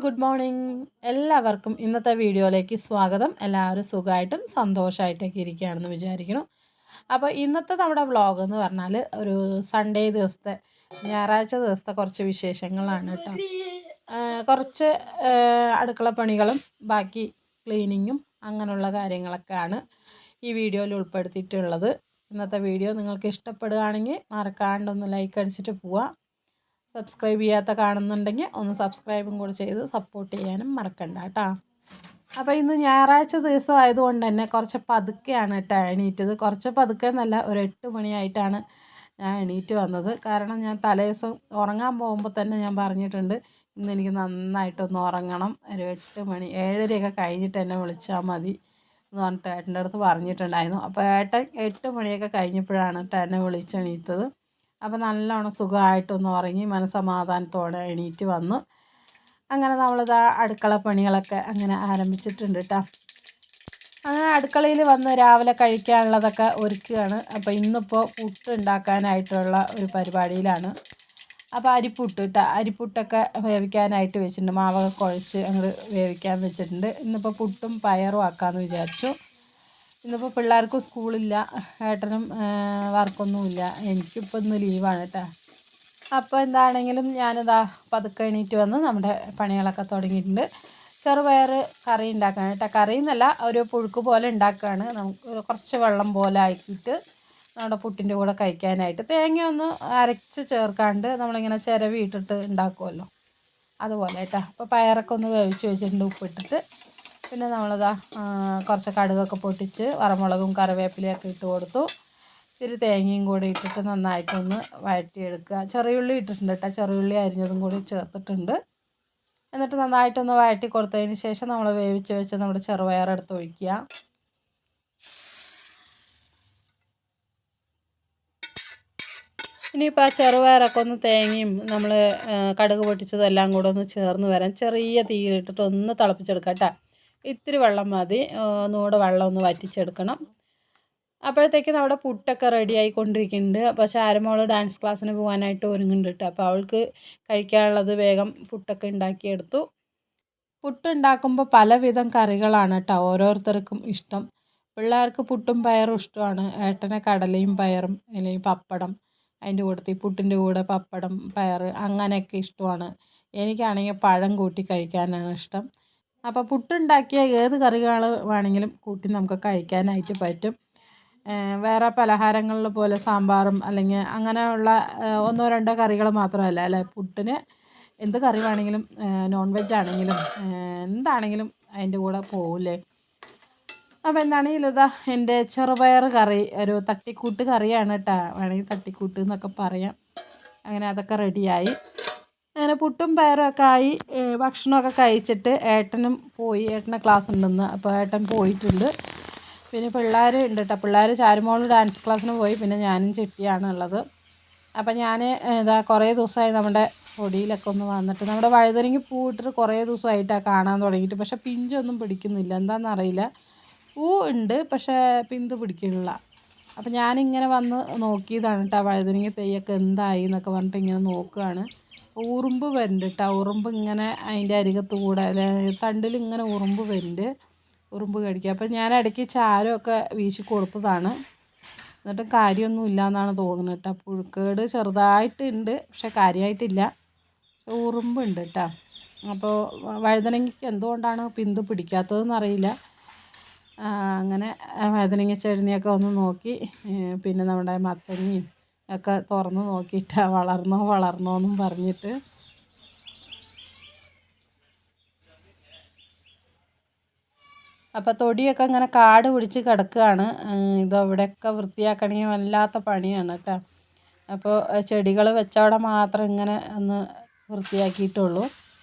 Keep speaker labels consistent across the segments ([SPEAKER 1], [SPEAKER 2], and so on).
[SPEAKER 1] Good morning. എല്ലാവർക്കും ഇന്നത്തെ വീഡിയോയിലേക്ക് സ്വാഗതം. എല്ലാവരും സുഖമായിട്ടും സന്തോഷമായിട്ടൊക്കെ ഇരിക്കുകയാണെന്ന് വിചാരിക്കുന്നു. അപ്പോൾ ഇന്നത്തെ നമ്മുടെ വ്ളോഗ് എന്ന് പറഞ്ഞാൽ ഒരു സൺഡേ ദിവസത്തെ ഞായറാഴ്ച ദിവസത്തെ കുറച്ച് വിശേഷങ്ങളാണ് കേട്ടോ. കുറച്ച് അടുക്കള പണികളും ബാക്കി ക്ലീനിങ്ങും അങ്ങനെയുള്ള കാര്യങ്ങളൊക്കെയാണ് ഈ വീഡിയോയിൽ ഉൾപ്പെടുത്തിയിട്ടുള്ളത്. ഇന്നത്തെ വീഡിയോ നിങ്ങൾക്ക് ഇഷ്ടപ്പെടുകയാണെങ്കിൽ മറക്കാണ്ടൊന്ന് ലൈക്ക് അടിച്ചിട്ട് പോവുക. സബ്സ്ക്രൈബ് ചെയ്യാത്ത കാണുന്നുണ്ടെങ്കിൽ ഒന്ന് സബ്സ്ക്രൈബും കൂടി ചെയ്ത് സപ്പോർട്ട് ചെയ്യാനും മറക്കണ്ട കേട്ടോ. അപ്പോൾ ഇന്ന് ഞായറാഴ്ച ദിവസം ആയതുകൊണ്ട് തന്നെ കുറച്ച് പതുക്കെയാണ് കേട്ടോ എണീറ്റത്. കുറച്ച് പതുക്കെ എന്നല്ല, ഒരു 8 മണിയായിട്ടാണ് ഞാൻ എണീറ്റ് വന്നത്. കാരണം ഞാൻ തലേദിവസം ഉറങ്ങാൻ പോകുമ്പോൾ തന്നെ ഞാൻ പറഞ്ഞിട്ടുണ്ട് ഇന്ന് എനിക്ക് നന്നായിട്ടൊന്ന് ഉറങ്ങണം, ഒരു 8 മണി 7:30 കഴിഞ്ഞിട്ട് എന്നെ വിളിച്ചാൽ മതി എന്ന് പറഞ്ഞിട്ട് ഏട്ടൻ്റെ അടുത്ത് പറഞ്ഞിട്ടുണ്ടായിരുന്നു. അപ്പോൾ ഏട്ടൻ 8 മണിയൊക്കെ കഴിഞ്ഞപ്പോഴാണ് കേട്ടോ എന്നെ വിളിച്ചെണീറ്റത്. അപ്പോൾ നല്ലോണം സുഖമായിട്ടൊന്ന് ഉറങ്ങി മനസ്സമാധാനത്തോടെ എണീറ്റ് വന്നു. അങ്ങനെ നമ്മളിതാ അടുക്കള പണികളൊക്കെ അങ്ങനെ ആരംഭിച്ചിട്ടുണ്ട് കേട്ടോ. അങ്ങനെ അടുക്കളയിൽ വന്ന് രാവിലെ കഴിക്കാനുള്ളതൊക്കെ ഒരുക്കുകയാണ്. അപ്പോൾ ഇന്നിപ്പോൾ പുട്ട് ഉണ്ടാക്കാനായിട്ടുള്ള ഒരു പരിപാടിയിലാണ്. അപ്പോൾ അരിപ്പുട്ട് കേട്ടോ, അരിപ്പുട്ടൊക്കെ വേവിക്കാനായിട്ട് വെച്ചിട്ടുണ്ട്. മാവൊക്കെ കുഴച്ച് അങ്ങോട്ട് വേവിക്കാൻ വെച്ചിട്ടുണ്ട്. ഇന്നിപ്പോൾ പുട്ടും പയറും ആക്കാമെന്ന് വിചാരിച്ചു. ഇന്നിപ്പോൾ പിള്ളേർക്കും സ്കൂളില്ല, ഏട്ടനും വർക്കൊന്നുമില്ല, എനിക്കിപ്പോൾ ഇന്ന് ലീവാണ് കേട്ടോ. അപ്പോൾ എന്താണെങ്കിലും ഞാനിതാ പതുക്കെ എണീറ്റ് വന്ന് നമ്മുടെ പണികളൊക്കെ തുടങ്ങിയിട്ടുണ്ട്. ചെറുപയർ കറി ഉണ്ടാക്കാൻ കേട്ടോ. കറി എന്നല്ല, ഒരു പുഴുക്ക് പോലെ ഉണ്ടാക്കുകയാണ്. നമുക്ക് കുറച്ച് വെള്ളം പോലെ ആക്കിയിട്ട് നമ്മുടെ പുട്ടിൻ്റെ കൂടെ കഴിക്കാനായിട്ട് തേങ്ങയൊന്ന് അരച്ച് ചേർക്കാണ്ട് നമ്മളിങ്ങനെ ചിരവി ഇട്ടിട്ട് ഉണ്ടാക്കുമല്ലോ, അതുപോലെ കേട്ടോ. അപ്പോൾ പയറൊക്കെ ഒന്ന് വേവിച്ച് വെച്ചിട്ടുണ്ട് ഉപ്പിട്ടിട്ട്. പിന്നെ നമ്മളിതാ കുറച്ച് കടുകൊക്കെ പൊട്ടിച്ച് വറമുളകും കറിവേപ്പിലയൊക്കെ ഇട്ട് കൊടുത്തു. ഇത്തിരി തേങ്ങയും കൂടി ഇട്ടിട്ട് നന്നായിട്ടൊന്ന് വഴറ്റിയെടുക്കുക. ചെറിയുള്ളി ഇട്ടിട്ടുണ്ട് കേട്ടോ, ചെറിയുള്ളി അരിഞ്ഞതും കൂടി ചേർത്തിട്ടുണ്ട്. എന്നിട്ട് നന്നായിട്ടൊന്ന് വഴറ്റി കൊടുത്തതിന് ശേഷം നമ്മൾ വേവിച്ച് വെച്ച് നമ്മുടെ ചെറുപയറെടുത്ത് ഒഴിക്കുക. ഇനിയിപ്പോൾ ആ ചെറുപയറൊക്കെ ഒന്ന് തേങ്ങയും നമ്മൾ കടുക് പൊട്ടിച്ചതും എല്ലാം കൂടെ ഒന്ന് ചേർന്ന് വരാൻ ചെറിയ തീയിലിട്ടിട്ട് ഒന്ന് തിളപ്പിച്ചെടുക്കാം കേട്ടോ. ഇത്തിരി വെള്ളം മതി, ഒന്നുകൂടെ വെള്ളം ഒന്ന് വറ്റിച്ചെടുക്കണം. അപ്പോഴത്തേക്ക് നമ്മുടെ പുട്ടൊക്കെ റെഡി ആയിക്കൊണ്ടിരിക്കുന്നുണ്ട്. അപ്പോൾ ശാരമോൾ ഡാൻസ് ക്ലാസ്സിന് പോകാനായിട്ട് ഒരുങ്ങുന്നുണ്ട് കേട്ടോ. അപ്പോൾ അവൾക്ക് കഴിക്കാനുള്ളത് വേഗം പുട്ടൊക്കെ ഉണ്ടാക്കിയെടുത്തു. പുട്ടുണ്ടാക്കുമ്പോൾ പലവിധം കറികളാണ് കേട്ടോ ഓരോരുത്തർക്കും ഇഷ്ടം. പിള്ളേർക്ക് പുട്ടും പയറും ഇഷ്ടമാണ്. ഏട്ടനെ കടലയും പയറും അല്ലെങ്കിൽ പപ്പടം, അതിൻ്റെ കൂട്ടത്തിൽ പുട്ടിൻ്റെ കൂടെ പപ്പടം പയർ അങ്ങനെയൊക്കെ ഇഷ്ടമാണ്. എനിക്കാണെങ്കിൽ പഴം കൂട്ടി കഴിക്കാനാണ് ഇഷ്ടം. അപ്പോൾ പുട്ടുണ്ടാക്കിയ ഏത് കറികൾ വേണമെങ്കിലും കൂട്ടി നമുക്ക് കഴിക്കാനായിട്ട് പറ്റും. വേറെ പലഹാരങ്ങളിൽ പോലെ സാമ്പാറും അല്ലെങ്കിൽ അങ്ങനെയുള്ള ഒന്നോ രണ്ടോ കറികൾ മാത്രമല്ല അല്ലേ, പുട്ടിന് എന്ത് കറി വേണമെങ്കിലും നോൺ വെജ് ആണെങ്കിലും എന്താണെങ്കിലും അതിൻ്റെ കൂടെ പോകില്ലേ. അപ്പോൾ എന്താണെങ്കിലും ഇതാ എൻ്റെ ചെറുപയർ കറി ഒരു തട്ടിക്കൂട്ട് കറിയാണ് കേട്ടോ, വേണമെങ്കിൽ തട്ടിക്കൂട്ട് എന്നൊക്കെ പറയാം. അങ്ങനെ അതൊക്കെ റെഡിയായി. അങ്ങനെ പുട്ടും പയറും ഒക്കെ ആയി. ഭക്ഷണമൊക്കെ കഴിച്ചിട്ട് ഏട്ടനും പോയി, ഏട്ടൻ്റെ ക്ലാസ് ഉണ്ടെന്ന്, അപ്പോൾ ഏട്ടൻ പോയിട്ടുണ്ട്. പിന്നെ പിള്ളേർ ഉണ്ട് കേട്ടോ. പിള്ളേർ ചാരുമോൾ ഡാൻസ് ക്ലാസ്സിന് പോയി, പിന്നെ ഞാനും ചിട്ടിയാണ് ഉള്ളത്. അപ്പം ഞാൻ ഇതാ കുറേ ദിവസമായി നമ്മുടെ പൊടിയിലൊക്കെ ഒന്ന് വന്നിട്ട് നമ്മുടെ വഴുതനങ്ങ പൂവിട്ടിട്ട് കുറേ ദിവസമായിട്ടാണ് കാണാൻ തുടങ്ങിയിട്ട്. പക്ഷേ പിഞ്ചൊന്നും പിടിക്കുന്നില്ല, എന്താണെന്നറിയില്ല. പൂ ഉണ്ട് പക്ഷേ പിന്ത് പിടിക്കുന്നില്ല. അപ്പം ഞാനിങ്ങനെ വന്ന് നോക്കിയതാണ് കേട്ടോ വഴുതനങ്ങ തെയ്യൊക്കെ എന്തായി എന്നൊക്കെ പറഞ്ഞിട്ട് ഇങ്ങനെ നോക്കുകയാണ്. ഉറുമ്പ് വരുന്നുണ്ട് കേട്ടോ. ഉറുമ്പ് ഇങ്ങനെ അതിൻ്റെ അരികത്ത് കൂടെ തണ്ടിൽ ഇങ്ങനെ ഉറുമ്പ് വരുന്നുണ്ട്, ഉറുമ്പ് കടിക്കുക. അപ്പം ഞാൻ ഇടയ്ക്ക് ചാരമൊക്കെ വീശി കൊടുത്തതാണ്, എന്നിട്ട് കാര്യമൊന്നും ഇല്ല എന്നാണ് തോന്നുന്നത് കേട്ടോ. പുഴുക്കേട് ചെറുതായിട്ടുണ്ട് പക്ഷെ കാര്യമായിട്ടില്ല, ഉറുമ്പുണ്ട് കേട്ടോ. അപ്പോൾ വഴുതനങ്ങയ്ക്ക് എന്തുകൊണ്ടാണ് പിന്ത് പിടിക്കാത്തതെന്നറിയില്ല. അങ്ങനെ വഴുതനങ്ങ ചെടിയൊക്കെ ഒന്ന് നോക്കി, പിന്നെ നമ്മുടെ മത്തങ്ങയും ഒക്കെ തുറന്ന് നോക്കിയിട്ടാണ് വളർന്നോ എന്നും പറഞ്ഞിട്ട്. അപ്പോൾ തൊടിയൊക്കെ ഇങ്ങനെ കാട് പിടിച്ച് കിടക്കുകയാണ്. ഇതവിടെയൊക്കെ വൃത്തിയാക്കണമെങ്കിൽ വല്ലാത്ത പണിയാണ് കേട്ടോ. അപ്പോൾ ചെടികൾ വെച്ചവിടെ മാത്രം ഇങ്ങനെ ഒന്ന് വൃത്തിയാക്കിയിട്ടുള്ളൂ.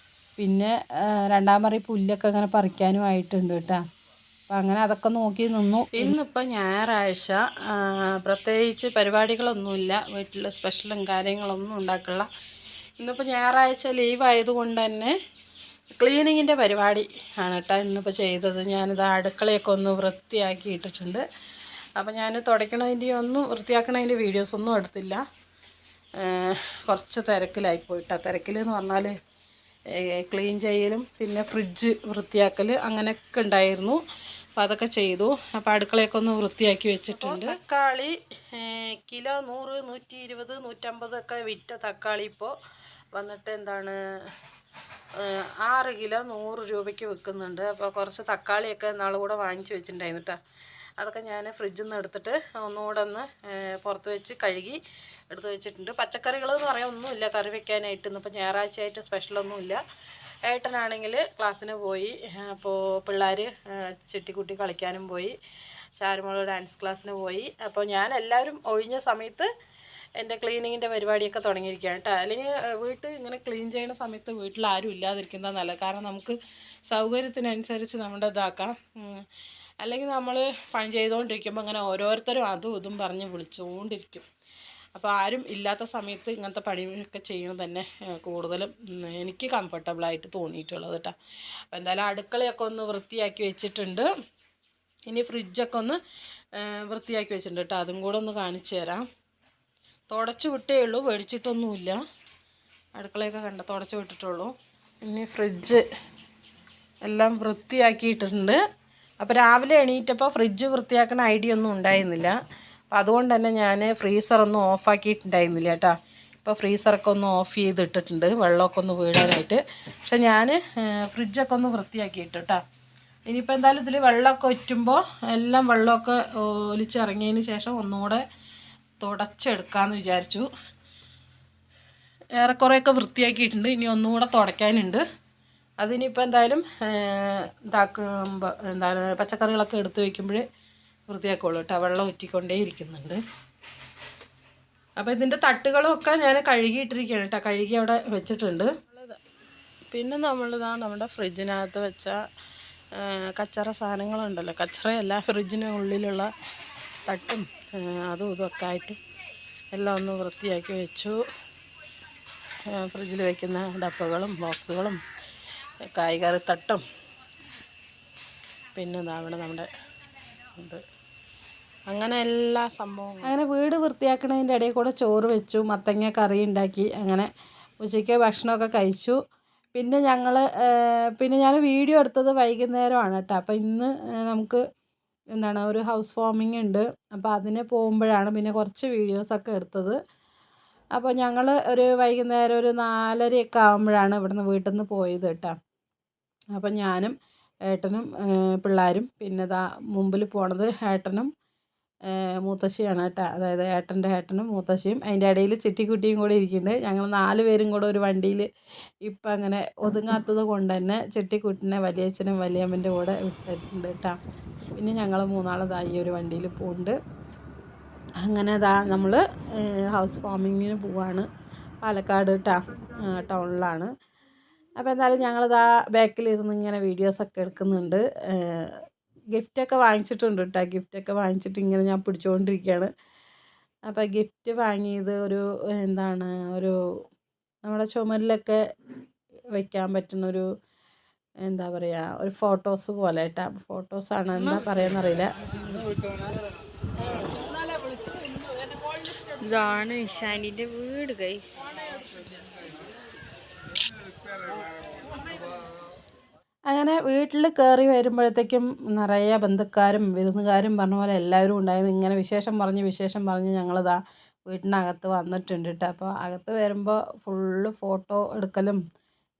[SPEAKER 1] പിന്നെ രണ്ടാമറി പുല്ലൊക്കെ ഇങ്ങനെ പറിക്കാനും ആയിട്ടുണ്ട് കേട്ടോ. അപ്പം അങ്ങനെ അതൊക്കെ നോക്കി നിന്നു. ഇന്നിപ്പോൾ ഞായറാഴ്ച, പ്രത്യേകിച്ച് പരിപാടികളൊന്നുമില്ല, വീട്ടിൽ സ്പെഷ്യലും കാര്യങ്ങളൊന്നും ഉണ്ടാക്കില്ല. ഇന്നിപ്പോൾ ഞായറാഴ്ച ലീവ് ആയതുകൊണ്ട് തന്നെ ക്ലീനിങ്ങിൻ്റെ പരിപാടി ആണ് കേട്ടോ ഇന്നിപ്പോൾ ചെയ്തത്. ഞാനിത് അടുക്കളയൊക്കെ ഒന്ന് വൃത്തിയാക്കി ഇട്ടിട്ടുണ്ട്. അപ്പോൾ ഞാൻ തുടയ്ക്കണതിൻ്റെ ഒന്നും വൃത്തിയാക്കണതിൻ്റെ വീഡിയോസൊന്നും എടുത്തില്ല, കുറച്ച് തിരക്കിലായിപ്പോയിട്ടാ. തിരക്കിലെന്ന് പറഞ്ഞാൽ ക്ലീൻ ചെയ്യലും പിന്നെ ഫ്രിഡ്ജ് വൃത്തിയാക്കൽ അങ്ങനെയൊക്കെ ഉണ്ടായിരുന്നു. അപ്പോൾ അതൊക്കെ ചെയ്തു. അപ്പോൾ അടുക്കളയൊക്കെ ഒന്ന് വൃത്തിയാക്കി വെച്ചിട്ടുണ്ട്. തക്കാളി കിലോ 100, 120, 150 ഒക്കെ വിറ്റ തക്കാളി ഇപ്പോൾ വന്നിട്ട് എന്താണ് 6 കിലോ 100 രൂപയ്ക്ക് വിൽക്കുന്നുണ്ട്. അപ്പോൾ കുറച്ച് തക്കാളിയൊക്കെ നാളെ കൂടെ വാങ്ങിച്ച് വെച്ചിട്ടുണ്ടായിരുന്നു കേട്ടോ. അതൊക്കെ ഞാൻ ഫ്രിഡ്ജിൽ നിന്ന് എടുത്തിട്ട് ഒന്നുകൂടെ ഒന്ന് പുറത്ത് വെച്ച് കഴുകി എടുത്ത് വെച്ചിട്ടുണ്ട്. പച്ചക്കറികൾ എന്ന് പറയാൻ ഒന്നുമില്ല കറി വെക്കാനായിട്ട്. ഇന്നിപ്പോൾ ഞായറാഴ്ചയായിട്ട് സ്പെഷ്യലൊന്നുമില്ല. ഏട്ടനാണെങ്കിൽ ക്ലാസ്സിന് പോയി. അപ്പോൾ പിള്ളേർ ചെട്ടിക്കുട്ടി കളിക്കാനും പോയി. ചാരുമോള് ഡാൻസ് ക്ലാസ്സിന് പോയി. അപ്പോൾ ഞാൻ എല്ലാവരും ഒഴിഞ്ഞ സമയത്ത് എൻ്റെ ക്ലീനിങ്ങിൻ്റെ പരിപാടിയൊക്കെ തുടങ്ങിയിരിക്കുകയാണ് കേട്ടോ. അല്ലെങ്കിൽ വീട്ടിൽ ഇങ്ങനെ ക്ലീൻ ചെയ്യുന്ന സമയത്ത് വീട്ടിൽ ആരും ഇല്ലാതിരിക്കുന്നത് നല്ലത്. കാരണം നമുക്ക് സൗകര്യത്തിനനുസരിച്ച് നമ്മുടെ ഇതാക്കാം. അല്ലെങ്കിൽ നമ്മൾ പണി ചെയ്തുകൊണ്ടിരിക്കുമ്പോൾ അങ്ങനെ ഓരോരുത്തരും അതും ഇതും പറഞ്ഞ് വിളിച്ചുകൊണ്ടിരിക്കും. അപ്പോൾ ആരും ഇല്ലാത്ത സമയത്ത് ഇങ്ങനത്തെ പണിയൊക്കെ ചെയ്യണം തന്നെ കൂടുതലും എനിക്ക് കംഫർട്ടബിളായിട്ട് തോന്നിയിട്ടുള്ളത് കേട്ടോ. അപ്പോൾ എന്തായാലും അടുക്കളയൊക്കെ ഒന്ന് വൃത്തിയാക്കി വെച്ചിട്ടുണ്ട്. ഇനി ഫ്രിഡ്ജൊക്കെ ഒന്ന് വൃത്തിയാക്കി വെച്ചിട്ടുണ്ട് കേട്ടോ. അതും കൂടെ ഒന്ന് കാണിച്ചു തരാം. തുടച്ച് വിട്ടേ ഉള്ളൂ, മേടിച്ചിട്ടൊന്നുമില്ല. അടുക്കളയൊക്കെ തുടച്ച് വിട്ടിട്ടുള്ളൂ. ഇനി ഫ്രിഡ്ജ് എല്ലാം വൃത്തിയാക്കിയിട്ടുണ്ട്. അപ്പോൾ രാവിലെ എണീറ്റപ്പോൾ ഫ്രിഡ്ജ് വൃത്തിയാക്കുന്ന ഐഡിയ ഒന്നും ഉണ്ടായിരുന്നില്ല. അപ്പോൾ അതുകൊണ്ട് തന്നെ ഞാൻ ഫ്രീസറൊന്നും ഓഫാക്കിയിട്ടുണ്ടായിരുന്നില്ല കേട്ടോ. ഇപ്പോൾ ഫ്രീസറൊക്കെ ഒന്ന് ഓഫ് ചെയ്തിട്ടിട്ടുണ്ട് വെള്ളമൊക്കെ ഒന്ന് വീഴാനായിട്ട്. പക്ഷെ ഞാൻ ഫ്രിഡ്ജൊക്കെ ഒന്ന് വൃത്തിയാക്കിയിട്ട് കേട്ടോ. ഇനിയിപ്പോൾ എന്തായാലും ഇതിൽ വെള്ളമൊക്കെ ഒറ്റുമ്പോൾ എല്ലാം വെള്ളമൊക്കെ ഒലിച്ചിറങ്ങിയതിന് ശേഷം ഒന്നുകൂടെ തുടച്ചെടുക്കാമെന്ന് വിചാരിച്ചു. ഏറെക്കുറെയൊക്കെ വൃത്തിയാക്കിയിട്ടുണ്ട്. ഇനി ഒന്നുകൂടെ തുടയ്ക്കാനുണ്ട്. അതിനിപ്പോൾ എന്തായാലും എന്താണ് പച്ചക്കറികളൊക്കെ എടുത്ത് വയ്ക്കുമ്പോൾ വൃത്തിയാക്കുള്ളൂ കേട്ടോ. വെള്ളം ഒറ്റിക്കൊണ്ടേ ഇരിക്കുന്നുണ്ട്. അപ്പോൾ ഇതിൻ്റെ തട്ടുകളൊക്കെ ഞാൻ കഴുകിയിട്ടിരിക്കുകയാണ് കേട്ടോ. കഴുകി അവിടെ വെച്ചിട്ടുണ്ട്. പിന്നെ നമ്മുടെ ഫ്രിഡ്ജിനകത്ത് വെച്ച കച്ചറ സാധനങ്ങളുണ്ടല്ലോ, കച്ചറയല്ല ഫ്രിഡ്ജിന് ഉള്ളിലുള്ള തട്ടും അതും ഇതൊക്കെ ആയിട്ട് എല്ലാം ഒന്ന് വൃത്തിയാക്കി വെച്ചു. ഫ്രിഡ്ജിൽ വയ്ക്കുന്ന ഡപ്പകളും ബോക്സുകളും കായ്കറി തട്ടും പിന്നെ അവിടെ നമ്മുടെ ഇത് അങ്ങനെ എല്ലാ സംഭവങ്ങളും. അങ്ങനെ വീട് വൃത്തിയാക്കുന്നതിൻ്റെ ഇടയിൽ കൂടെ ചോറ് വെച്ചു, മത്തങ്ങ കറി ഉണ്ടാക്കി. അങ്ങനെ ഉച്ചയ്ക്ക് ഭക്ഷണമൊക്കെ കഴിച്ചു. പിന്നെ ഞാൻ വീഡിയോ എടുത്തത് വൈകുന്നേരമാണ് കേട്ടോ. അപ്പോൾ ഇന്ന് നമുക്ക് ഒരു ഹൗസ് വാമിംഗ് ഉണ്ട്. അപ്പോൾ അതിന് പോകുമ്പോഴാണ് പിന്നെ കുറച്ച് വീഡിയോസൊക്കെ എടുത്തത്. അപ്പോൾ ഞങ്ങൾ ഒരു വൈകുന്നേരം ഒരു 4:30 ആകുമ്പോഴാണ് ഇവിടുന്ന് വീട്ടിൽ നിന്ന് പോയത് കേട്ടോ. അപ്പം ഞാനും ഏട്ടനും പിള്ളേരും പിന്നെ മുമ്പിൽ പോണത് ഏട്ടനും മൂത്തശ്ശിയാണ് കേട്ടോ. അതായത് ഏട്ടൻ്റെ ഏട്ടനും മൂത്തശ്ശിയും അതിൻ്റെ ഇടയിൽ ചിട്ടിക്കുട്ടിയും കൂടി ഇരിക്കുന്നുണ്ട്. ഞങ്ങൾ 4 പേരും കൂടെ ഒരു വണ്ടിയിൽ ഇപ്പം അങ്ങനെ ഒതുങ്ങാത്തത് കൊണ്ട് തന്നെ ചിട്ടിക്കുട്ടിനെ വലിയച്ഛനും വലിയമ്മൻ്റെ കൂടെ വിട്ടിട്ടുണ്ട് കേട്ടോ. പിന്നെ ഞങ്ങൾ 3 ഈ ഒരു വണ്ടിയിൽ പോകുന്നുണ്ട്. അങ്ങനെ നമ്മൾ ഹൗസ് വാമിങ്ങിന് പോവാണ്. പാലക്കാട് ടൗണിലാണ്. അപ്പോൾ എന്തായാലും ഞങ്ങളിതാ ബാക്കിലിരുന്ന് ഇങ്ങനെ വീഡിയോസൊക്കെ എടുക്കുന്നുണ്ട്. ഗിഫ്റ്റൊക്കെ വാങ്ങിച്ചിട്ടുണ്ട് കേട്ടോ. ഗിഫ്റ്റൊക്കെ വാങ്ങിച്ചിട്ട് ഇങ്ങനെ ഞാൻ പിടിച്ചുകൊണ്ടിരിക്കുകയാണ്. അപ്പോൾ ഗിഫ്റ്റ് വാങ്ങിയത് ഒരു നമ്മുടെ ചുമരിലൊക്കെ വയ്ക്കാൻ പറ്റുന്നൊരു എന്താ പറയുക, ഒരു ഫോട്ടോസ് പോലെ കേട്ടോ. ഫോട്ടോസാണ്, എന്താ പറയുകയെന്നറിയില്ല.
[SPEAKER 2] ഇതാണ് ഇഷാനിൻ്റെ വീട് ഗൈസ്.
[SPEAKER 1] അങ്ങനെ വീട്ടിൽ കയറി വരുമ്പോഴത്തേക്കും നിറയെ ബന്ധുക്കാരും വിരുന്നുകാരും പറഞ്ഞ പോലെ എല്ലാവരും ഉണ്ടായിരുന്നു. ഇങ്ങനെ വിശേഷം പറഞ്ഞ് ഞങ്ങളിതാ വീട്ടിനകത്ത് വന്നിട്ടുണ്ട് കേട്ടോ. അപ്പോൾ അകത്ത് വരുമ്പോൾ ഫുള്ള് ഫോട്ടോ എടുക്കലും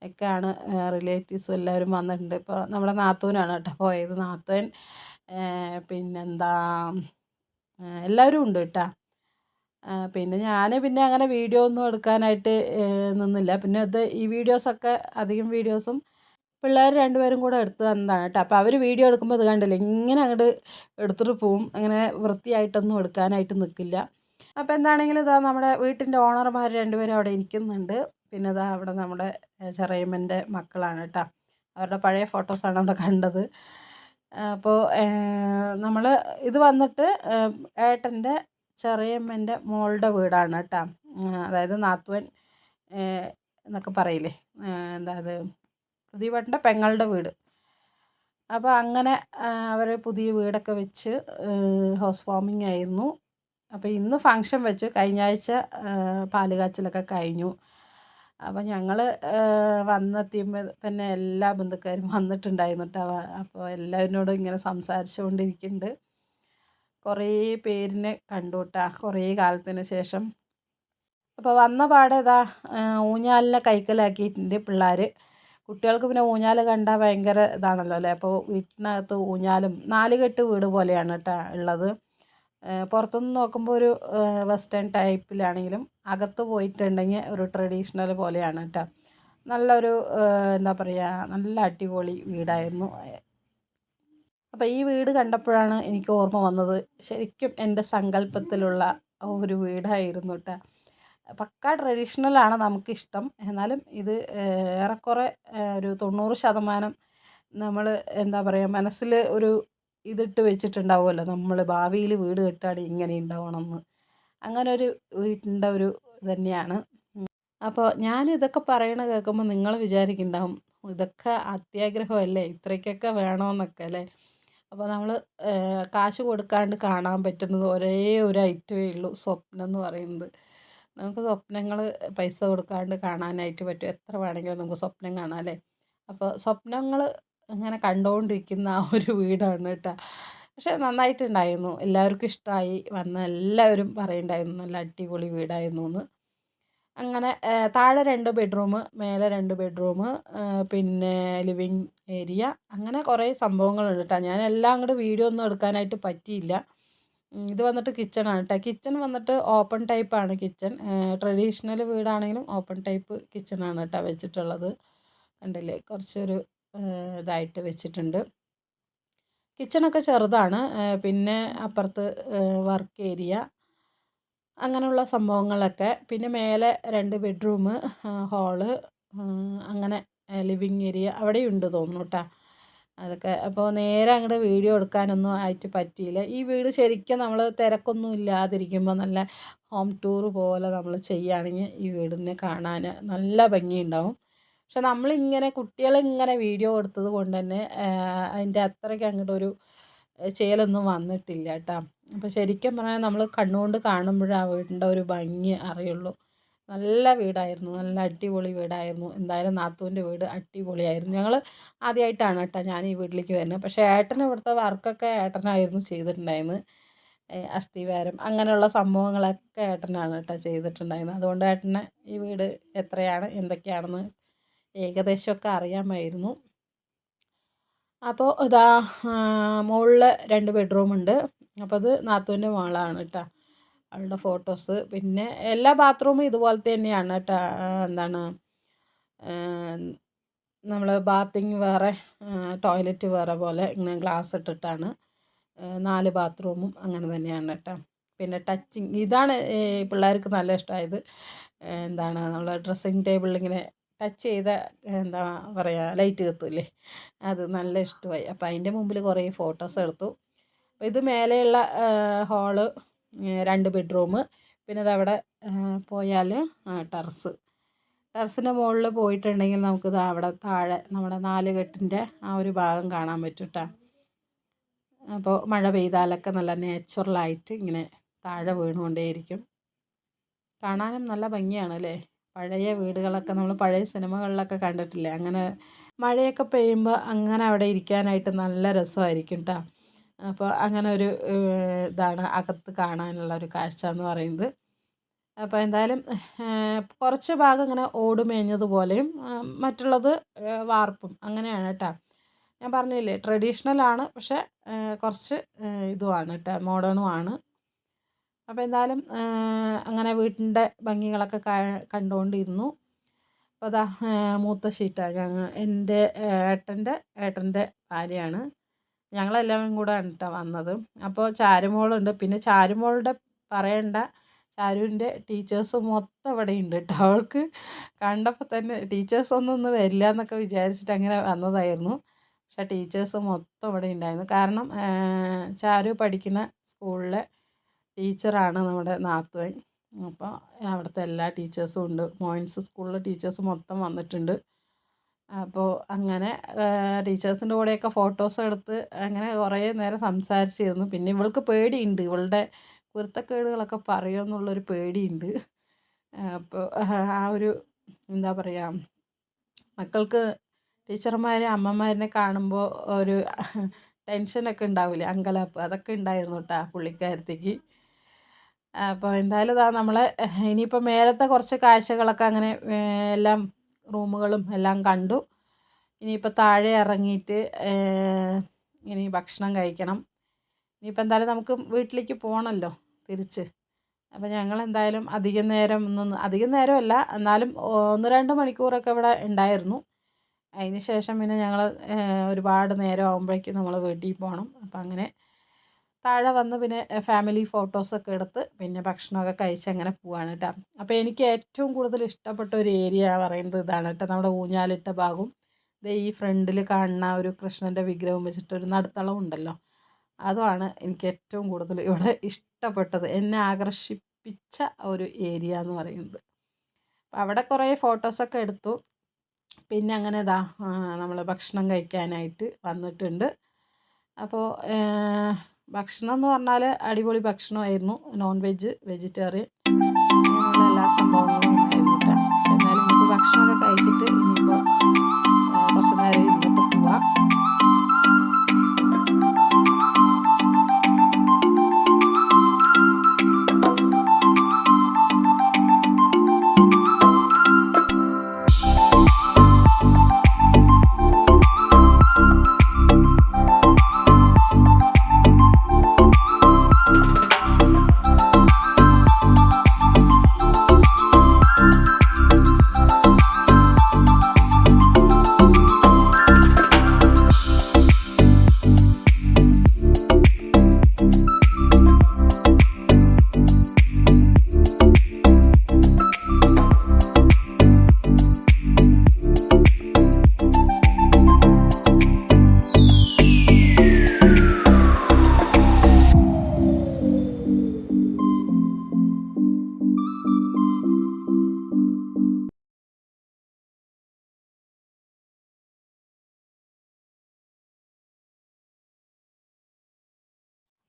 [SPEAKER 1] ഒക്കെയാണ്. റിലേറ്റീവ്സും എല്ലാവരും വന്നിട്ടുണ്ട്. ഇപ്പോൾ നമ്മുടെ നാത്തൂനാണ് കേട്ടോ പോയത്. നാത്തൂൻ പിന്നെന്താ എല്ലാവരും ഉണ്ട് കേട്ടോ. പിന്നെ ഞാൻ അങ്ങനെ വീഡിയോ ഒന്നും എടുക്കാനായിട്ട് നിന്നില്ല. പിന്നെ ഈ വീഡിയോസൊക്കെ അധികം വീഡിയോസും പിള്ളേർ 2 പേരും കൂടെ എടുത്ത് തന്നതാണ് കേട്ടോ. അപ്പോൾ അവർ വീഡിയോ എടുക്കുമ്പോൾ ഇത് കണ്ടില്ല ഇങ്ങനെ അങ്ങോട്ട് എടുത്തിട്ട് പോവും. അങ്ങനെ വൃത്തിയായിട്ടൊന്നും എടുക്കാനായിട്ട് നിൽക്കില്ല. അപ്പോൾ എന്താണെങ്കിലും നമ്മുടെ വീട്ടിൻ്റെ ഓണർമാർ 2 പേരും അവിടെ ഇരിക്കുന്നുണ്ട്. പിന്നെ അവിടെ നമ്മുടെ ചെറിയമ്മൻ്റെ മക്കളാണ് കേട്ടോ. അവരുടെ പഴയ ഫോട്ടോസാണ് അവിടെ കണ്ടത്. അപ്പോൾ നമ്മൾ ഇത് വന്നിട്ട് ഏട്ടൻ്റെ ചെറിയമ്മൻ്റെ മോളുടെ വീടാണ് കേട്ടോ. അതായത് നാത്തൂൻ എന്നൊക്കെ പറയില്ലേ, പ്രദീപേട്ടൻ്റെ പെങ്ങളുടെ വീട്. അപ്പോൾ അങ്ങനെ അവർ പുതിയ വീടൊക്കെ വെച്ച് ഹൗസ് വാമിംഗ് ആയിരുന്നു. അപ്പോൾ ഇന്ന് ഫങ്ഷൻ വെച്ച് കഴിഞ്ഞ ആഴ്ച പാലുകാച്ചലൊക്കെ കഴിഞ്ഞു. അപ്പോൾ ഞങ്ങൾ വന്നെത്തിയുമ്പോൾ തന്നെ എല്ലാ ബന്ധുക്കാരും വന്നിട്ടുണ്ടായിരുന്നു കേട്ടോ. അപ്പോൾ എല്ലാവരോടും ഇങ്ങനെ സംസാരിച്ചുകൊണ്ടിരിക്കുന്നുണ്ട്. കുറേ പേരിനെ കണ്ടു കേട്ടോ, കുറേ കാലത്തിന് ശേഷം. അപ്പോൾ വന്ന പാടെ ഇതാ ഊഞ്ഞാലിനെ കൈക്കലാക്കിയിട്ടുണ്ട് പിള്ളേർ. കുട്ടികൾക്ക് പിന്നെ ഊഞ്ഞാൽ കണ്ടാൽ ഭയങ്കര ഇതാണല്ലോ അല്ലേ. അപ്പോൾ വീട്ടിനകത്ത് ഊഞ്ഞാലും 4 കെട്ട് വീട് പോലെയാണ് കേട്ടോ ഉള്ളത്. പുറത്തുനിന്ന് നോക്കുമ്പോൾ ഒരു വെസ്റ്റേൺ ടൈപ്പിലാണെങ്കിലും അകത്ത് പോയിട്ടുണ്ടെങ്കിൽ ഒരു ട്രഡീഷണൽ പോലെയാണ് കേട്ടോ. നല്ലൊരു എന്താ പറയുക, നല്ല അടിപൊളി വീടായിരുന്നു. അപ്പോൾ ഈ വീട് കണ്ടപ്പോഴാണ് എനിക്ക് ഓർമ്മ വന്നത്, ശരിക്കും എൻ്റെ സങ്കല്പത്തിലുള്ള ഒരു വീടായിരുന്നു കേട്ടോ. പക്കാ ട്രഡീഷണലാണ് നമുക്കിഷ്ടം. എന്നാലും ഇത് ഏറെക്കുറെ ഒരു 90% നമ്മൾ എന്താ പറയുക, മനസ്സിൽ ഒരു ഇതിട്ട് വെച്ചിട്ടുണ്ടാവുമല്ലോ, നമ്മൾ ഭാവിയിൽ വീട് കെട്ടുകയാണെങ്കിൽ ഇങ്ങനെ ഉണ്ടാവണമെന്ന്. അങ്ങനെ ഒരു വീടിൻ്റെ ഒരു തന്നെയാണ്. അപ്പോൾ ഞാൻ ഇതൊക്കെ പറയണ കേൾക്കുമ്പോൾ നിങ്ങൾ വിചാരിക്കുന്നുണ്ടാവും, ഇതൊക്കെ അത്യാഗ്രഹമല്ലേ, ഇത്രയ്ക്കൊക്കെ വേണമെന്നൊക്കെ അല്ലേ. അപ്പോൾ നമ്മൾ കാശ് കൊടുക്കാണ്ട് കാണാൻ പറ്റുന്നത് ഒരേ ഒരു ഐറ്റമേ ഉള്ളൂ, സ്വപ്നം എന്ന് പറയുന്നത്. നമുക്ക് സ്വപ്നങ്ങൾ പൈസ കൊടുക്കാണ്ട് കാണാനായിട്ട് പറ്റും. എത്ര വേണമെങ്കിലും നമുക്ക് സ്വപ്നം കാണാം അല്ലേ. അപ്പോൾ സ്വപ്നങ്ങൾ ഇങ്ങനെ കണ്ടുകൊണ്ടിരിക്കുന്ന ആ ഒരു വീടാണ് കേട്ടോ. പക്ഷെ നന്നായിട്ടുണ്ടായിരുന്നു, എല്ലാവർക്കും ഇഷ്ടമായി. വന്ന എല്ലാവരും പറയുന്നുണ്ടായിരുന്നു നല്ല അടിപൊളി വീടായിരുന്നു എന്ന്. അങ്ങനെ താഴെ 2 ബെഡ്റൂം, മേലെ 2 ബെഡ്റൂം, പിന്നെ ലിവിങ് ഏരിയ, അങ്ങനെ കുറേ സംഭവങ്ങളുണ്ട് കേട്ടോ. ഞാൻ എല്ലാം അങ്ങോട്ട് വീഡിയോ ഒന്നും എടുക്കാനായിട്ട് പറ്റിയില്ല. ഇത് വന്നിട്ട് കിച്ചണാണ് കേട്ടോ. കിച്ചൺ വന്നിട്ട് ഓപ്പൺ ടൈപ്പാണ് കിച്ചൺ. ട്രഡീഷണൽ വീടാണെങ്കിലും ഓപ്പൺ ടൈപ്പ് കിച്ചണാണ് കേട്ടോ വെച്ചിട്ടുള്ളത്. കണ്ടില്ലേ, കുറച്ചൊരു ഇതായിട്ട് വെച്ചിട്ടുണ്ട്. കിച്ചണൊക്കെ ചെറുതാണ്. പിന്നെ അപ്പുറത്ത് വർക്ക് ഏരിയ, അങ്ങനെയുള്ള സംഭവങ്ങളൊക്കെ. പിന്നെ മേലെ 2 ബെഡ്റൂം, ഹാള്, അങ്ങനെ ലിവിങ് ഏരിയ അവിടെയുണ്ട് തോന്നുന്നു കേട്ടോ. അതൊക്കെ അപ്പോൾ നേരെ അങ്ങോട്ട് വീഡിയോ എടുക്കാനൊന്നും ആയിട്ട് പറ്റിയില്ല. ഈ വീട് ശരിക്കും നമ്മൾ തിരക്കൊന്നും ഇല്ലാതിരിക്കുമ്പോൾ നല്ല ഹോം ടൂർ പോലെ നമ്മൾ ചെയ്യുകയാണെങ്കിൽ ഈ വീടിനെ കാണാൻ നല്ല ഭംഗിയുണ്ടാവും. പക്ഷെ നമ്മളിങ്ങനെ കുട്ടികളിങ്ങനെ വീഡിയോ എടുത്തത് കൊണ്ട് തന്നെ അതിൻ്റെ അത്രയ്ക്ക് അങ്ങോട്ടൊരു ചെയ്യലൊന്നും വന്നിട്ടില്ല കേട്ടോ. അപ്പോൾ ശരിക്കും പറഞ്ഞാൽ നമ്മൾ കണ്ണുകൊണ്ട് കാണുമ്പോഴേ ആ വീടിൻ്റെ ഒരു ഭംഗി അറിയുള്ളൂ. നല്ല വീടായിരുന്നു, നല്ല അടിപൊളി വീടായിരുന്നു. എന്തായാലും നാത്തൂൻ്റെ വീട് അടിപൊളിയായിരുന്നു. ഞങ്ങൾ ആദ്യമായിട്ടാണ് കേട്ടോ ഞാൻ ഈ വീട്ടിലേക്ക് വരുന്നത്. പക്ഷേ ഏട്ടന് ഇവിടുത്തെ വർക്കൊക്കെ ഏട്ടനായിരുന്നു ചെയ്തിട്ടുണ്ടായിരുന്നത്. അസ്ഥിവാരം അങ്ങനെയുള്ള സംഭവങ്ങളൊക്കെ ഏട്ടനാണ് കേട്ടോ ചെയ്തിട്ടുണ്ടായിരുന്നത്. അതുകൊണ്ട് ഏട്ടന് ഈ വീട് എത്രയാണ് എന്തൊക്കെയാണെന്ന് ഏകദേശമൊക്കെ അറിയാമായിരുന്നു. അപ്പോൾ ഇതാ മുകളിൽ 2 ബെഡ്റൂമുണ്ട്. അപ്പോൾ അത് നാത്തൂൻ്റെ മോളാണ് കേട്ടോ, അവളുടെ ഫോട്ടോസ്. പിന്നെ എല്ലാ ബാത്റൂമും ഇതുപോലത്തെ തന്നെയാണ് കേട്ടോ. എന്താണ് നമ്മൾ ബാത്തിങ് വേറെ, ടോയ്ലറ്റ് വേറെ പോലെ ഇങ്ങനെ ഗ്ലാസ് ഇട്ടിട്ടാണ്. 4 ബാത്റൂമും അങ്ങനെ തന്നെയാണ് കേട്ടോ. പിന്നെ ടച്ചിങ് ഇതാണ് പിള്ളേർക്ക് നല്ല ഇഷ്ടമായത്. എന്താണ് നമ്മൾ ഡ്രസ്സിങ് ടേബിളിൽ ഇങ്ങനെ ടച്ച് ചെയ്ത എന്താ പറയുക, ലൈറ്റ് കത്തില്ലേ, അത് നല്ല ഇഷ്ടമായി. അപ്പോൾ അതിൻ്റെ മുമ്പിൽ കുറേ ഫോട്ടോസ് എടുത്തു. അപ്പോൾ ഇത് മേലെയുള്ള ഹാള്, 2 ബെഡ്റൂം. പിന്നെ അതവിടെ പോയാൽ ടെറസിൻ്റെ മുകളിൽ പോയിട്ടുണ്ടെങ്കിൽ നമുക്കിത് അവിടെ താഴെ നമ്മുടെ 4 കെട്ടിൻ്റെ ആ ഒരു ഭാഗം കാണാൻ പറ്റും കേട്ടോ. അപ്പോൾ മഴ പെയ്താലൊക്കെ നല്ല നാച്ചുറലായിട്ട് ഇങ്ങനെ താഴെ വീണുകൊണ്ടേയിരിക്കും. കാണാനും നല്ല ഭംഗിയാണ് അല്ലേ. പഴയ വീടുകളൊക്കെ നമ്മൾ പഴയ സിനിമകളിലൊക്കെ കണ്ടിട്ടില്ലേ, അങ്ങനെ മഴയൊക്കെ പെയ്യുമ്പോൾ അങ്ങനെ അവിടെ ഇരിക്കാനായിട്ട് നല്ല രസമായിരിക്കും കേട്ടോ. അപ്പോൾ അങ്ങനെ ഒരു ഇതാണ് അകത്ത് കാണാനുള്ള ഒരു കാഴ്ച എന്ന് പറയുന്നത്. അപ്പോൾ എന്തായാലും കുറച്ച് ഭാഗം ഇങ്ങനെ ഓട് മേഞ്ഞതുപോലെയും മറ്റുള്ളത് വാർപ്പും അങ്ങനെയാണ് കേട്ടോ. ഞാൻ പറഞ്ഞില്ലേ ട്രഡീഷണലാണ്, പക്ഷേ കുറച്ച് ഇതുമാണ് കേട്ടോ, മോഡേണും ആണ്. അപ്പോൾ എന്തായാലും അങ്ങനെ വീട്ടിൻ്റെ ഭംഗികളൊക്കെ കണ്ടുകൊണ്ടിരുന്നു. അപ്പോൾ അതാ മൂത്ത ഷീറ്റാണ് എൻ്റെ ഏട്ടൻ്റെ ഭാര്യയാണ്. ഞങ്ങളെല്ലാവരും കൂടെ ആണ് കേട്ടോ വന്നത്. അപ്പോൾ ചാരുമോളുണ്ട്. പിന്നെ ചാരുമോളുടെ പറയണ്ട, ചാരുവിൻ്റെ ടീച്ചേഴ്സ് മൊത്തം ഇവിടെ ഉണ്ട് കേട്ടോ. അവൾക്ക് കണ്ടപ്പോൾ തന്നെ ടീച്ചേഴ്സൊന്നും ഒന്ന് വരില്ല എന്നൊക്കെ വിചാരിച്ചിട്ട് അങ്ങനെ വന്നതായിരുന്നു. പക്ഷേ ടീച്ചേഴ്സ് മൊത്തം ഇവിടെ ഉണ്ടായിരുന്നു. കാരണം ചാരു പഠിക്കുന്ന സ്കൂളിലെ ടീച്ചറാണ് നമ്മുടെ നാത്തൂൻ. അപ്പോൾ അവിടുത്തെ എല്ലാ ടീച്ചേഴ്സും ഉണ്ട്. മോയിൻസ് സ്കൂളിലെ ടീച്ചേഴ്സ് മൊത്തം വന്നിട്ടുണ്ട്. അപ്പോൾ അങ്ങനെ ടീച്ചേഴ്സിൻ്റെ കൂടെയൊക്കെ ഫോട്ടോസ് എടുത്ത് അങ്ങനെ കുറേ നേരം സംസാരിച്ചിരുന്നു. പിന്നെ ഇവൾക്ക് പേടിയുണ്ട്, ഇവളുടെ കുരുത്തക്കേടുകളൊക്കെ പറയുമെന്നുള്ളൊരു പേടിയുണ്ട്. അപ്പോൾ ആ ഒരു എന്താ പറയുക, മക്കൾക്ക് ടീച്ചർമാരെ അമ്മമാരെ കാണുമ്പോൾ ഒരു ടെൻഷനൊക്കെ ഉണ്ടാവില്ലേ, അങ്കലാപ്പ്, അതൊക്കെ ഉണ്ടായിരുന്നു കേട്ടോ പുള്ളിക്കാരത്തേക്ക്. അപ്പോൾ എന്തായാലും ഇതാ നമ്മളെ ഇനിയിപ്പോൾ മേലത്തെ കുറച്ച് കാഴ്ചകളൊക്കെ അങ്ങനെ എല്ലാം റൂമുകളും എല്ലാം കണ്ടു. ഇനിയിപ്പോൾ താഴെ ഇറങ്ങിയിട്ട് ഇനി ഭക്ഷണം കഴിക്കണം. ഇനിയിപ്പോൾ എന്തായാലും നമുക്ക് വീട്ടിലേക്ക് പോകണമല്ലോ തിരിച്ച്. അപ്പോൾ ഞങ്ങൾ എന്തായാലും അധികം നേരമല്ല, എന്നാലും 1-2 മണിക്കൂറൊക്കെ ഇവിടെ ഉണ്ടായിരുന്നു. അതിന് ശേഷം പിന്നെ ഞങ്ങൾ ഒരുപാട് നേരം ആകുമ്പോഴേക്കും നമ്മൾ വീട്ടിൽ പോകണം. അപ്പം അങ്ങനെ താഴെ വന്ന് പിന്നെ ഫാമിലി ഫോട്ടോസൊക്കെ എടുത്ത് പിന്നെ ഭക്ഷണമൊക്കെ കഴിച്ച് അങ്ങനെ പോവാണ് കേട്ടോ. അപ്പോൾ എനിക്ക് ഏറ്റവും കൂടുതൽ ഇഷ്ടപ്പെട്ട ഒരു ഏരിയ പറയുന്നത് ഇതാണ് കേട്ടോ, നമ്മുടെ ഊഞ്ഞാലിട്ട ഭാഗവും ഈ ഫ്രണ്ടിൽ കാണുന്ന ഒരു കൃഷ്ണൻ്റെ വിഗ്രഹം വെച്ചിട്ടൊരു നടുത്തളം ഉണ്ടല്ലോ, അതുമാണ് എനിക്ക് ഏറ്റവും കൂടുതൽ ഇവിടെ ഇഷ്ടപ്പെട്ടത്, എന്നെ ആകർഷിപ്പിച്ച ഒരു ഏരിയ എന്ന് പറയുന്നത്. അപ്പം അവിടെ കുറേ ഫോട്ടോസൊക്കെ എടുത്തു. പിന്നെ അങ്ങനെ നമ്മൾ ഭക്ഷണം കഴിക്കാനായിട്ട് വന്നിട്ടുണ്ട്. അപ്പോൾ ഭക്ഷണം എന്ന് പറഞ്ഞാൽ അടിപൊളി ഭക്ഷണമായിരുന്നു, നോൺ വെജ്, വെജിറ്റേറിയൻ, അങ്ങനെയുള്ള എല്ലാ സംഭവങ്ങളും ഉണ്ടായിരുന്നു കേട്ടോ. എന്നാലും നമുക്ക് ഭക്ഷണമൊക്കെ കഴിച്ചിട്ട് ഇനിയിപ്പോൾ കുറച്ച് നേരം ഇരുന്നിട്ട് പോവാം.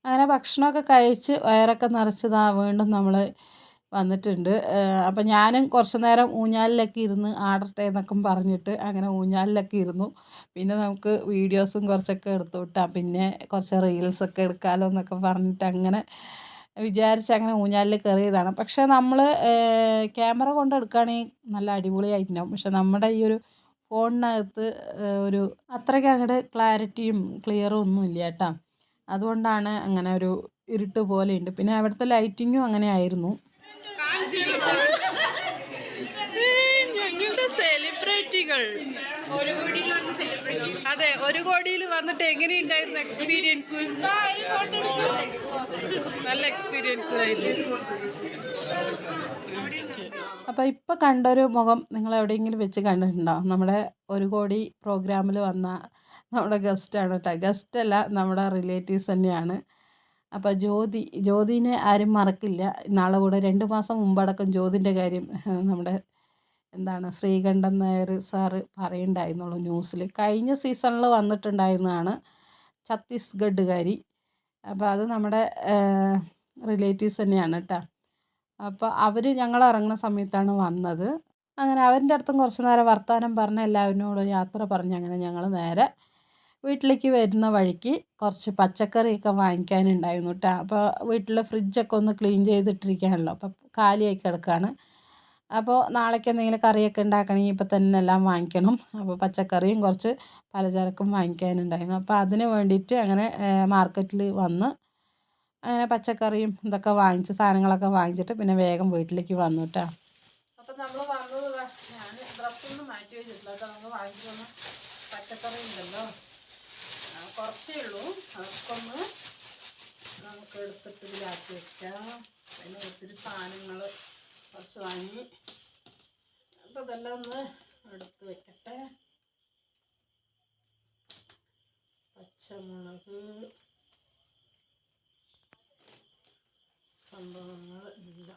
[SPEAKER 1] അങ്ങനെ ഭക്ഷണമൊക്കെ കഴിച്ച് വയറൊക്കെ നിറച്ച് വീണ്ടും നമ്മൾ വന്നിട്ടുണ്ട്. അപ്പം ഞാനും കുറച്ച് നേരം ഊഞ്ഞാലിലൊക്കെ ഇരുന്ന് ആടട്ടെ എന്നൊക്കെ പറഞ്ഞിട്ട് അങ്ങനെ ഊഞ്ഞാലിലൊക്കെ ഇരുന്നു. പിന്നെ നമുക്ക് വീഡിയോസും കുറച്ചൊക്കെ എടുത്തു വിട്ടാൽ പിന്നെ കുറച്ച് റീൽസൊക്കെ എടുക്കാമല്ലോ എന്നൊക്കെ പറഞ്ഞിട്ട് അങ്ങനെ വിചാരിച്ച് അങ്ങനെ ഊഞ്ഞാലിൽ കയറിയതാണ്. പക്ഷേ നമ്മൾ ക്യാമറ കൊണ്ട് എടുക്കുകയാണെങ്കിൽ നല്ല അടിപൊളിയായിട്ടുണ്ടാവും. പക്ഷെ നമ്മുടെ ഈ ഒരു ഫോണിനകത്ത് ഒരു അത്രയ്ക്ക് അങ്ങോട്ട് ക്ലാരിറ്റിയും ക്ലിയറും ഒന്നും ഇല്ല കേട്ടോ. അതുകൊണ്ടാണ് അങ്ങനെ ഒരു ഇരുട്ട് പോലെയുണ്ട്. പിന്നെ അവിടുത്തെ ലൈറ്റിങ്ങും അങ്ങനെ ആയിരുന്നു. ഞങ്ങളുടെ സെലിബ്രിറ്റികൾ അതെ, 1 കോടിയിൽ വന്നിട്ട് എങ്ങനെയുണ്ടായിരുന്നു എക്സ്പീരിയൻസ്? നല്ല എക്സ്പീരിയൻസ് ആയിരുന്നു. അപ്പോൾ ഇപ്പോൾ കണ്ടൊരു മുഖം നിങ്ങൾ എവിടെയെങ്കിലും വെച്ച് കണ്ടിട്ടുണ്ടോ? നമ്മുടെ 1 കോടി പ്രോഗ്രാമിൽ വന്ന നമ്മുടെ ഗസ്റ്റാണ് കേട്ടോ. ഗസ്റ്റല്ല, നമ്മുടെ റിലേറ്റീവ്സ് തന്നെയാണ്. അപ്പോൾ ജ്യോതിനെ ആരും മറക്കില്ല. നാളെ കൂടെ 2 മാസം മുമ്പടക്കം ജ്യോതിൻ്റെ കാര്യം നമ്മുടെ ശ്രീകണ്ഠൻ നായർ സാറ് പറയുണ്ടായിരുന്നുള്ളൂ ന്യൂസിൽ. കഴിഞ്ഞ സീസണിൽ വന്നിട്ടുണ്ടായിരുന്നതാണ്, ഛത്തീസ്ഗഡുകാരി. അപ്പോൾ അത് നമ്മുടെ റിലേറ്റീവ്സ് തന്നെയാണ് കേട്ടോ. അപ്പോൾ അവർ ഞങ്ങൾ ഇറങ്ങുന്ന സമയത്താണ് വന്നത്. അങ്ങനെ അവരുടെ അടുത്തും കുറച്ച് നേരം വർത്തമാനം പറഞ്ഞ് എല്ലാവരോടും യാത്ര പറഞ്ഞ് അങ്ങനെ ഞങ്ങൾ നേരെ വീട്ടിലേക്ക് വരുന്ന വഴിക്ക് കുറച്ച് പച്ചക്കറിയൊക്കെ വാങ്ങിക്കാനുണ്ടായിരുന്നു കേട്ടോ. അപ്പോൾ വീട്ടിൽ ഫ്രിഡ്ജൊക്കെ ഒന്ന് ക്ലീൻ ചെയ്തിട്ടിരിക്കുകയാണല്ലോ, അപ്പോൾ കാലിയായി കിടക്കുകയാണ്. അപ്പോൾ നാളേക്ക് എന്തെങ്കിലും കറിയൊക്കെ ഉണ്ടാക്കണമെങ്കിൽ ഇപ്പം തന്നെ എല്ലാം വാങ്ങിക്കണം. അപ്പോൾ പച്ചക്കറിയും കുറച്ച് പലചരക്കും വാങ്ങിക്കാനുണ്ടായിരുന്നു. അപ്പോൾ അതിന് വേണ്ടിയിട്ട് അങ്ങനെ മാർക്കറ്റിൽ വന്ന് അങ്ങനെ പച്ചക്കറിയും ഇതൊക്കെ സാധനങ്ങളൊക്കെ വാങ്ങിച്ചിട്ട് പിന്നെ വേഗം വീട്ടിലേക്ക് വന്നു കേട്ടോ. അപ്പം നമ്മൾ വന്നത് ഞാൻ ഡ്രസ്സൊന്നും മാറ്റി വെച്ചിട്ടില്ല കേട്ടോ. നമ്മൾ വാങ്ങിച്ചു വന്ന പച്ചക്കറി ഉണ്ടല്ലോ, കുറച്ചേ ഉള്ളൂ, അതൊക്കെ ഒന്ന് നമുക്ക് എടുത്തിട്ട് ഇതിലാക്കി വെക്കാം. പിന്നെ ഒത്തിരി സാധനങ്ങൾ കുറച്ച് വാങ്ങി, അപ്പോൾ ഇതെല്ലാം ഒന്ന് എടുത്ത് വെക്കട്ടെ. പച്ചമുളക് സംഭവങ്ങൾ ഇല്ല.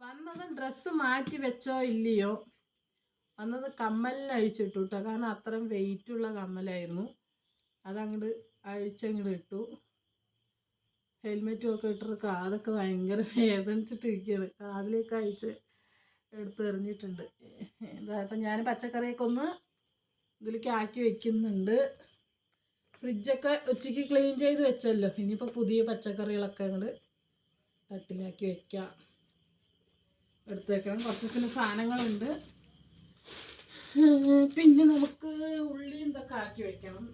[SPEAKER 1] വന്നത് ഡ്രസ്സ് മാറ്റി വെച്ചോ ഇല്ലയോ, വന്നത് കമ്മലിന് അഴിച്ചിട്ടു കേട്ടോ. കാരണം അത്രയും വെയിറ്റുള്ള കമ്മലായിരുന്നു. അതങ്ങോട്ട് അഴിച്ചങ്ങോട്ട് ഇട്ടു. ഹെൽമെറ്റും ഒക്കെ ഇട്ടിട്ട് കാതൊക്കെ ഭയങ്കര വേദനിച്ചിട്ടിരിക്കുകയാണ്. കാതിലേക്ക് അഴിച്ച് എടുത്തെറിഞ്ഞിട്ടുണ്ട്. ഇപ്പം ഞാൻ പച്ചക്കറിയൊക്കെ ഒന്ന് ഇതിലേക്ക് ആക്കി വെക്കുന്നുണ്ട്. ഫ്രിഡ്ജൊക്കെ ഉച്ചയ്ക്ക് ക്ലീൻ ചെയ്ത് വെച്ചല്ലോ. ഇനിയിപ്പോൾ പുതിയ പച്ചക്കറികളൊക്കെ അങ്ങോട്ട് തട്ടിലാക്കി വെക്കാം. എടുത്ത് വെക്കണം. കുറച്ചൊക്കെ സാധനങ്ങളുണ്ട്. പിന്നെ നമുക്ക് ഉള്ളിയും ഇതൊക്കെ ആക്കി വെക്കണം.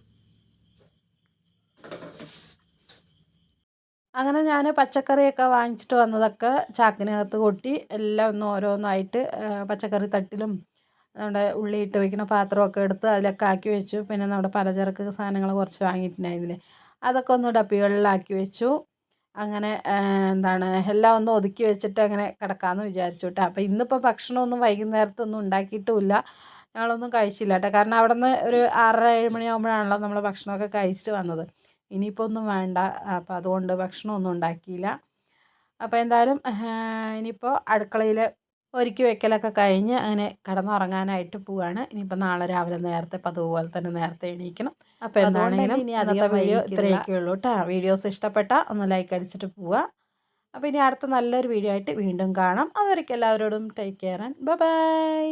[SPEAKER 1] അങ്ങനെ ഞാൻ പച്ചക്കറിയൊക്കെ വാങ്ങിച്ചിട്ട് വന്നതൊക്കെ ചാക്കിനകത്ത് കൊട്ടി എല്ലാം ഒന്ന് ഓരോന്നായിട്ട് പച്ചക്കറി തട്ടിലും നമ്മുടെ ഉള്ളി ഇട്ട് വയ്ക്കുന്ന പാത്രമൊക്കെ എടുത്ത് അതിലൊക്കെ ആക്കി വെച്ചു. പിന്നെ നമ്മുടെ പലചരക്ക് സാധനങ്ങൾ കുറച്ച് വാങ്ങിയിട്ടുണ്ടായിരുന്നില്ലേ, അതൊക്കെ ഒന്ന് ഡപ്പികളിലാക്കി വെച്ചു. അങ്ങനെ എല്ലാം ഒന്ന് ഒതുക്കി വെച്ചിട്ട് അങ്ങനെ കിടക്കാമെന്ന് വിചാരിച്ചു കേട്ടോ. അപ്പോൾ ഇന്നിപ്പോൾ ഭക്ഷണമൊന്നും വൈകുന്നേരത്തൊന്നും ഉണ്ടാക്കിയിട്ടുമില്ല. ഞങ്ങളൊന്നും കഴിച്ചില്ല കേട്ടോ. കാരണം അവിടെ നിന്ന് ഒരു 6:30-7 മണിയാകുമ്പോഴാണല്ലോ നമ്മൾ ഭക്ഷണമൊക്കെ കഴിച്ചിട്ട് വന്നത്. ഇനിയിപ്പോൾ ഒന്നും വേണ്ട, അപ്പോൾ അതുകൊണ്ട് ഭക്ഷണമൊന്നും ഉണ്ടാക്കിയില്ല. അപ്പോൾ എന്തായാലും ഇനിയിപ്പോൾ അടുക്കളയിൽ ഒരുക്കി വെക്കലൊക്കെ കഴിഞ്ഞ് അങ്ങനെ കിടന്നുറങ്ങാനായിട്ട് പോവുകയാണ്. ഇനിയിപ്പോൾ നാളെ രാവിലെ നേരത്തെ അതുപോലെ തന്നെ നേരത്തെ എണീക്കണം. അപ്പോൾ എന്താണെങ്കിലും ഇനി അധികം വീഡിയോ ഇത്രയൊക്കെ ഉള്ളൂ കേട്ടോ. വീഡിയോസ് ഇഷ്ടപ്പെട്ടാൽ ഒന്ന് ലൈക്ക് അടിച്ചിട്ട് പോവുക. അപ്പോൾ ഇനി അടുത്ത നല്ലൊരു വീഡിയോ ആയിട്ട് വീണ്ടും കാണാം. അതുവരെയ്ക്കും എല്ലാവരോടും ടേക്ക് കെയർ ആൻഡ് ബൈ.